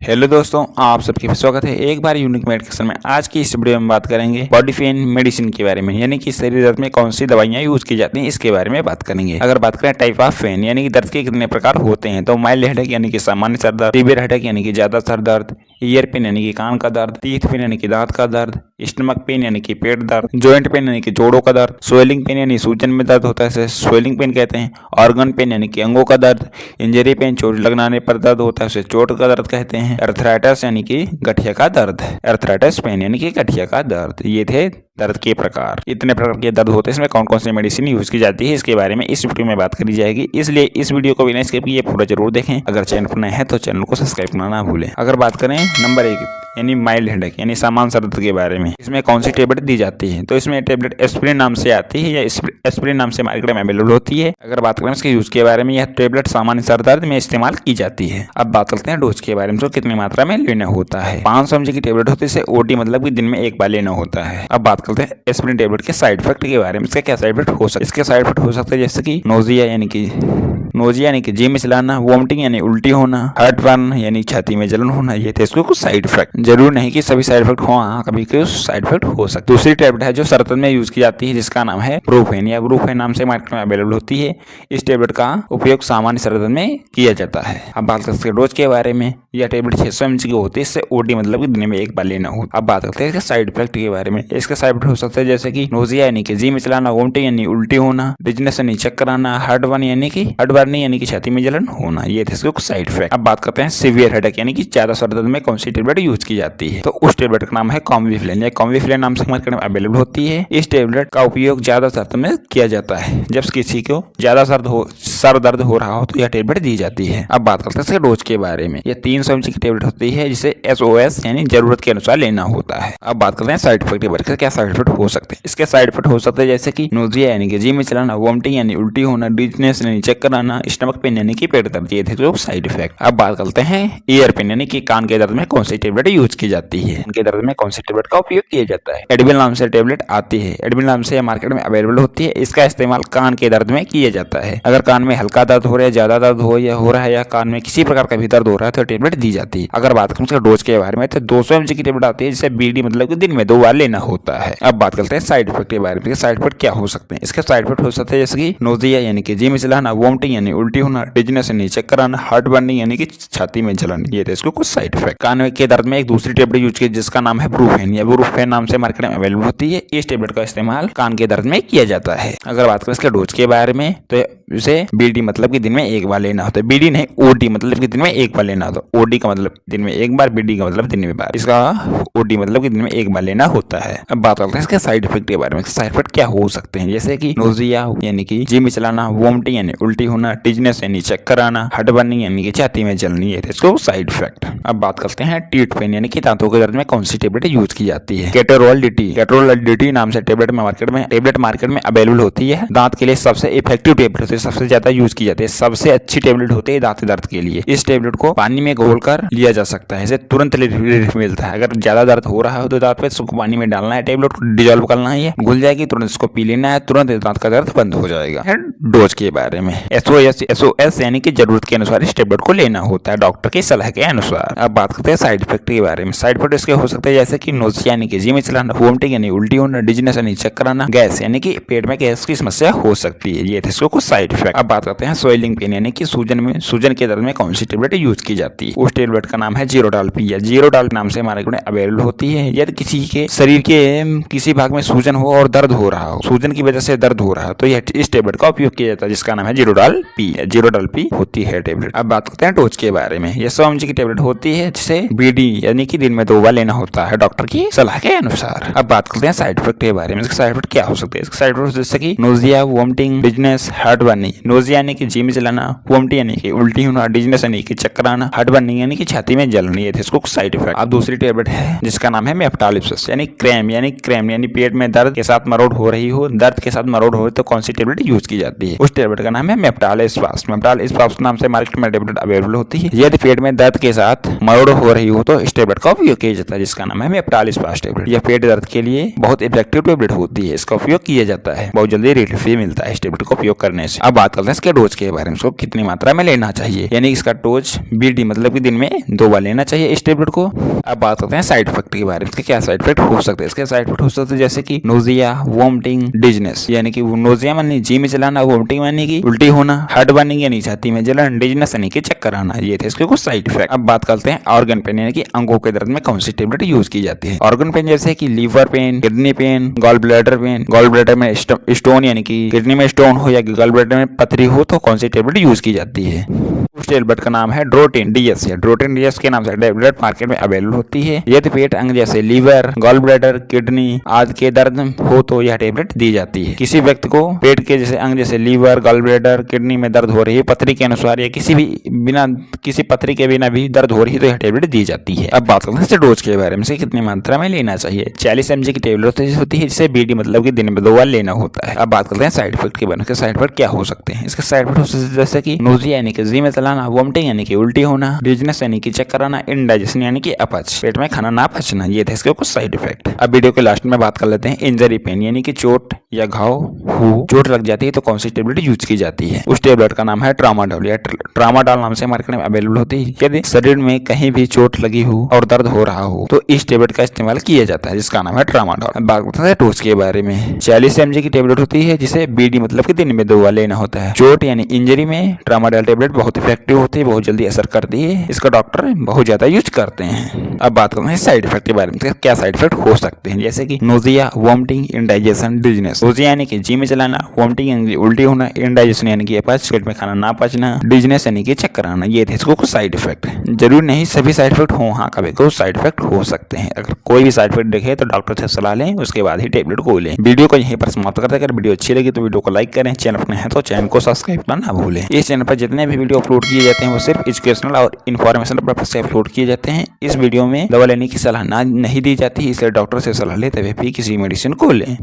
Hello दोस्तों, आप सबके फिर स्वागत है एक बार यूनिक मेडिकेशन में। आज की इस वीडियो में बात करेंगे बॉडी पेन मेडिसिन के बारे में, यानी कि शरीर दर्द में कौन सी दवाइयां यूज की जाती हैं इसके बारे में बात करेंगे। अगर बात करें टाइप ऑफ पेन यानी कि दर्द के कितने प्रकार होते हैं, तो माइल्ड हेडेक यानी कि सामान्य सर दर्द, सीवियर हेडेक यानी कि ज्यादा सर दर्द, ईयर पेन यानी कि कान का दर्द, टीथ पेन यानी कि दांत का दर्द, स्टमक पेन यानी कि पेट दर्द, जॉइंट पेन यानी कि जोड़ों का दर्द, स्वेलिंग पेन यानी सूजन में दर्द होता है इसे स्वेलिंग पेन कहते हैं, ऑर्गन पेन यानी कि अंगों का दर्द, इंजरी पेन चोट लगने पर दर्द होता है उसे चोट का दर्द कहते हैं, अर्थराइटिस यानी कि गठिया का दर्द, अर्थराइटिस पेन यानी कि गठिया का दर्द। ये थे दर्द के प्रकार। इतने प्रकार के दर्द होते हैं, इसमें कौन कौन सी मेडिसिन यूज की जाती है इसके बारे में इस वीडियो में बात करी जाएगी, इसलिए इस वीडियो को बिना स्किप किए पूरा जरूर देखें। अगर चैनल पर नए हैं तो चैनल को सब्सक्राइब करना ना भूलें। अगर बात करें नंबर 1 यानी माइल्ड हेडेक यानी सामान्य सर दर्द के बारे में, इसमें कौन सी टेबलेट दी जाती है, तो इसमें टेबलेट एस्पिरिन नाम से आती है या एस्पिरिन नाम से मार्केट में अवेलेबल होती है। अगर बात करें इसके यूज के बारे में, यह टेबलेट सामान्य सर दर्द में इस्तेमाल की जाती है। अब बात करते हैं डोज के बारे में, तो कितनी मात्रा में लेना होता है। 500 mg की टेबलेट होती है, इसे ओटी मतलब कि दिन में एक बार लेना होता है। अब बात करते हैं एस्पिरिन टेबलेट के साइड इफेक्ट के बारे में, इसका क्या साइड इफेक्ट हो सकता है। इसके साइड इफेक्ट हो सकते हैं जैसे कि नोजिया यानी कि जी में चलाना, वोमिटिंग यानी उल्टी होना, हार्ट बर्न यानी छाती में जलन होना। ये थे इसके कुछ साइड इफेक्ट। जरूर नहीं कि सभी साइड इफेक्ट हो, कभी कभी साइड इफेक्ट हो सकते। दूसरी टेबलेट है जो सर दर्द में यूज की जाती है, जिसका नाम है ब्रूफेन या ब्रूफेन नाम से मार्केट में अवेलेबल होती है। इस टेबलेट का उपयोग सामान्य सर दर्द में किया जाता है। अब बात करते हैं डोज के बारे में, यह टेबलेट 600 mg की होती है, इससे ओडी मतलब कि दिन में एक बार लेना होता है। अब बात करते हैं इसके साइड इफेक्ट के बारे में, इसके साइड इफेक्ट हो सकते हैं जैसे कि नोजिया यानी कि जी में चलाना, वोमिटिंग यानी उल्टी होना, डिजनेस यानी चक्कर आना, हार्ट बर्न यानी कि छाती में जलन होना। ये थे इसके कुछ साइड इफेक्ट। अब बात करते हैं सीवियर हेडेक यानी कि ज्यादा सर दर्द में कौन सी टेबलेट यूज की जाती है, तो उस टेबलेट का नाम है कॉम्बिफ्लेन या कॉम्बिफ्लेन नाम से मार्केट में अवेलेबल होती है। इस टेबलेट का उपयोग ज्यादा दर्द में किया जाता है। जब किसी को ज्यादा सर दर्द हो रहा हो तो यह टेबलेट दी जाती है। अब बात करते हैं इसके डोज के बारे में, यह 300 mg की टेबलेट होती है, जिसे SOS यानी जरूरत के अनुसार लेना होता है। अब बात करते हैं साइड इफेक्ट के बारे में, क्या साइड इफेक्ट हो सकते हैं। इसके साइड इफेक्ट हो सकते हैं जैसे कि नोजिया यानी कि जी में चलाना, वोमिटिंग यानी उल्टी होना, डिजनेस यानी चक्कर आना, स्टमक पेन यानी कि पेट दर्द। ये थे जो साइड इफेक्ट। अब बात करते हैं ईयर पेन यानी कि कान के दर्द में कौन सी टेबलेट यूज की जाती है, कान के दर्द में कौन सी टेबलेट का उपयोग किया जाता है। एडविल नाम से टेबलेट आती है, एडविल नाम से मार्केट में अवेलेबल होती है। इसका इस्तेमाल कान के दर्द में किया जाता है। अगर कान में हल्का दर्द हो रहा है, ज्यादा दर्द हो रहा है या कान में किसी प्रकार का भी दर्द हो रहा है तो टेबलेट दी जाती है। अगर बात करें उसके डोज के बारे में, तो 200 mg की टेबलेट आती है, जिसे बीडी मतलब कि दिन में 2 बार लेना होता है। अब बात करते हैं साइड इफेक्ट के बारे में, साइड इफेक्ट क्या हो सकते हैं। इसके साइड इफेक्ट हो सकते हैं जैसे कि नोजिया यानी कि जी में चलाना, वोमिटिंग यानी उल्टी होना, डिजनेस यानी चक्कर आना, हार्ट बर्निंग यानी कि छाती में जलन। ये थे इसको कुछ साइड इफेक्ट। कान के दर्द में एक दूसरी टेबलेट यूज की जिसका नाम है ब्रूफेन या ब्रूफेन नाम से मार्केट में अवेलेबल होती है। इस टेबलेट का इस्तेमाल कान के दर्द में किया जाता है। अगर बात करें इसके डोज के बारे में, तो इसे बीडी मतलब कि दिन में एक बार लेना होता है। बीडी नहीं, ओडी मतलब कि दिन में एक बार लेना होता है। ओडी का मतलब दिन में एक बार, बीडी का मतलब दिन में बार, इसका ओडी मतलब कि दिन में एक बार लेना होता है। अब बात करते हैं इसके साइड इफेक्ट के बारे में, साइड इफेक्ट क्या हो सकते हैं जैसे कि नोजिया यानी कि जी में चलाना, वोमिटिंग यानी उल्टी होना, डिजनेस यानी चक्कर आना, हार्ट बर्निंग यानी कि छाती में जलन। ये थे इसको साइड इफेक्ट। अब बात करते हैं टीथ पेन यानी कि दांतों के दर्द में कौन सी टेबलेट यूज की जाती है। केटोरोल DT नाम से टेबलेट मार्केट में अवेलेबल होती है। दांत के लिए सबसे इफेक्टिव टेबलेट होती है, सबसे ज्यादा यूज की जाती है, सबसे अच्छी टेबलेट होती है दांत दर्द के लिए। इस टेबलेट को पानी में घोलकर लिया जा सकता है, इसे तुरंत रिलीफ मिलता है। अगर ज्यादा दर्द हो रहा हो तो दांत पे इसको पानी में डालना है, टेबलेट को डिजोल्व करना है, घुल जाएगी, तुरंत इसको पी लेना है, तुरंत दांत का दर्द बंद हो जाएगा। डोज के बारे में SOS यानी कि जरूरत के अनुसार इस टेबलेट को लेना होता है, डॉक्टर की सलाह के अनुसार। अब बात करते हैं साइड इफेक्ट के बारे में, साइड इफेक्ट इसके हो सकते हैं जैसे कि नोजिया यानी कि जी में चलाना, वोमिटिंग यानी उल्टी होना, डिजनेस यानी चक्कर आना, गैस यानी कि पेट में गैस की समस्या हो सकती है। ये थे इसको कुछ साइड इफेक्ट। अब बात करते हैं स्वेलिंग पेन यानी कि सूजन के दर्द में कौन सी टेबलेट यूज की जाती है। उस टेबलेट का नाम है जीरोडाल P या जीरोडाल नाम से मार्केट में अवेलेबल होती है। यदि किसी के शरीर के किसी भाग में सूजन हो और दर्द हो रहा हो, सूजन की वजह से दर्द हो रहा है, तो यह इस टेबलेट का उपयोग किया जाता है, जिसका नाम है जीरोडाल P होती है टेबलेट। अब बात करते हैं डोज के बारे में, यह 100 mg की टेबलेट होती है, जिसे बीडी यानी कि दिन में 2 बार लेना होता है, डॉक्टर की सलाह के अनुसार। अब बात करते हैं साइड इफेक्ट के बारे में, इसके साइड इफेक्ट क्या हो सकते हैं। इसके साइड इफेक्ट जैसे कि nausea, vomiting, dizziness, heart burning. Nausea यानी कि जी में चलाना, वोमिटिंग यानी कि उल्टी होना, डिजनेस यानी कि चक्कर आना, हार्ट बर्निंग यानी कि छाती में जलन। ये थे इसको साइड इफेक्ट। अब दूसरी टेबलेट है जिसका नाम है मेप्टालिप्सिस यानी क्रैम यानी पेट में दर्द के साथ मरोड़ हो रही हो, दर्द के साथ मरोड़ हो तो कौन सी टेबलेट यूज की जाती है। उस टेबलेट का नाम है मेप्टालिस्पास नाम से मार्केट में टेबलेट अवेलेबल होती है। यदि पेट में दर्द के साथ मरोड़ हो रही हो तो इस टेबलेट का उपयोग किया जाता है, जिसका नाम है मेप्टालिस्पास टेबलेट। यह पेट दर्द के लिए बहुत इफेक्टिव टेबलेट होती है, इसका उपयोग किया जाता है, बहुत जल्दी रिलीफ भी मिलता है इस टेबलेट को उपयोग करने से। अब बात करते हैं इसके डोज के बारे में, इसको कितनी मात्रा में लेना चाहिए, यानी इसका डोज BD मतलब कि दिन में 2 बार लेना चाहिए इस टेबलेट को। अब बात करते हैं साइड इफेक्ट के बारे में, इसके क्या साइड इफेक्ट हो सकते हैं। इसके साइड इफेक्ट हो सकते हैं जैसे कि नोजिया, वोमिटिंग, डिजनेस, यानी कि नोजिया मानी जी में चलाना, वोमिटिंग मानी कि उल्टी होना, हार्ट बर्निंग यानी छाती में जलन, डिजनेस यानी कि चक्कर आना, ये थे इसके कुछ साइड इफेक्ट। अब बात करते हैं ऑर्गन पेन यानी कि अंगों के दर्द में कौन सी टेबलेट यूज की जाती है। ऑर्गन पेन जैसे कि liver pain, kidney pain, gall bladder pain, gall bladder में स्टोन यानी कि किडनी में स्टोन हो या गॉल ब्लैडर में पथरी हो तो कौन सी टेबलेट यूज की जाती है। उस टेबलेट का नाम है ड्रोटिन डीएस। ड्रोटिन डीएस के नाम से टेबलेट मार्केट में अवेलेबल होती है। यदि पेट अंग जैसे लीवर, गॉल ब्लैडर, किडनी आदि के दर्द हो तो यह टेबलेट दी जाती है। किसी व्यक्ति को पेट के जैसे अंग जैसे लीवर, गॉल ब्लैडर, किडनी में दर्द हो रही है पथरी के अनुसार या किसी पथरी के बिना भी दर्द हो रही है तो यह टेबलेट दी जाती है। अब बात करते हैं डोज के बारे में, कितनी मात्रा में लेना चाहिए। 40 mg की टेबलेट होती है जिसे BD मतलब कि दिन में 2 बार लेना होता है। अब बात करते हैं साइड इफेक्ट के बारे में, साइड इफेक्ट क्या हो सकते हैं। इसके साइड इफेक्ट हो सकते हैं जैसे कि नोजिया यानी कि जी में चलाना, वोमिटिंग यानी कि उल्टी होना, डिजनेस यानी कि चक्कर आना, इंडाइजेशन यानी कि अपच, पेट में खाना ना पचना, ये थे इसके कुछ साइड इफेक्ट। अब वीडियो के लास्ट में बात कर लेते हैं इंजरी पेन यानी कि चोट या घाव हो, चोट लग जाती है तो कौन सी टेबलेट यूज की जाती है। उस टेबलेट का नाम है ट्रामाडोल या ट्रामाडोल नाम से मार्केट में अवेलेबल होती है। यदि शरीर में कहीं भी चोट लगी हो और दर्द हो रहा हो तो इस टेबलेट का इस्तेमाल किया जाता है जिसका नाम है ट्रामाडोल। बात करते हैं डोज के बारे में, 40 mg की टेबलेट होती है जिसे BD मतलब कि दिन में 2 बार लेना होता है। चोट यानी इंजरी में ट्रामाडोल टेबलेट बहुत इफेक्टिव होती है, बहुत जल्दी असर करती है, इसका डॉक्टर बहुत ज्यादा यूज करते हैं। अब बात करते हैं साइड इफेक्ट के बारे में, क्या साइड इफेक्ट हो सकते हैं जैसे कि nausea, vomiting, indigestion, dizziness. Nausea यानी कि जी में चलाना, वोमिटिंग यानी कि उल्टी होना, इंडाइजेशन यानी कि अपच, पेट में खाना ना पचना, डिजनेस यानी कि चक्कर आना, ये थे इसको कुछ साइड इफेक्ट। जरूर नहीं सभी साइड इफेक्ट हो, हाँ कभी कुछ साइड इफेक्ट हो सकते हैं। अगर कोई भी साइड इफेक्ट देखे तो डॉक्टर से सलाह लें, उसके बाद ही टेबलेट को लें। वीडियो को यहीं पर समाप्त करते हैं। अगर वीडियो अच्छी लगी तो वीडियो को लाइक करें, चैनल पर है तो चैनल को सब्सक्राइब करना ना भूलें। इस चैनल पर जितने भी वीडियो अपलोड किए जाते हैं वो सिर्फ एजुकेशनल और इन्फॉर्मेशनल पर्पज से अपलोड किए जाते हैं। इस वीडियो में दवा लेने की सलाह नहीं दी जाती, इसलिए डॉक्टर से सलाह लेते हुए भी किसी मेडिसिन को लें।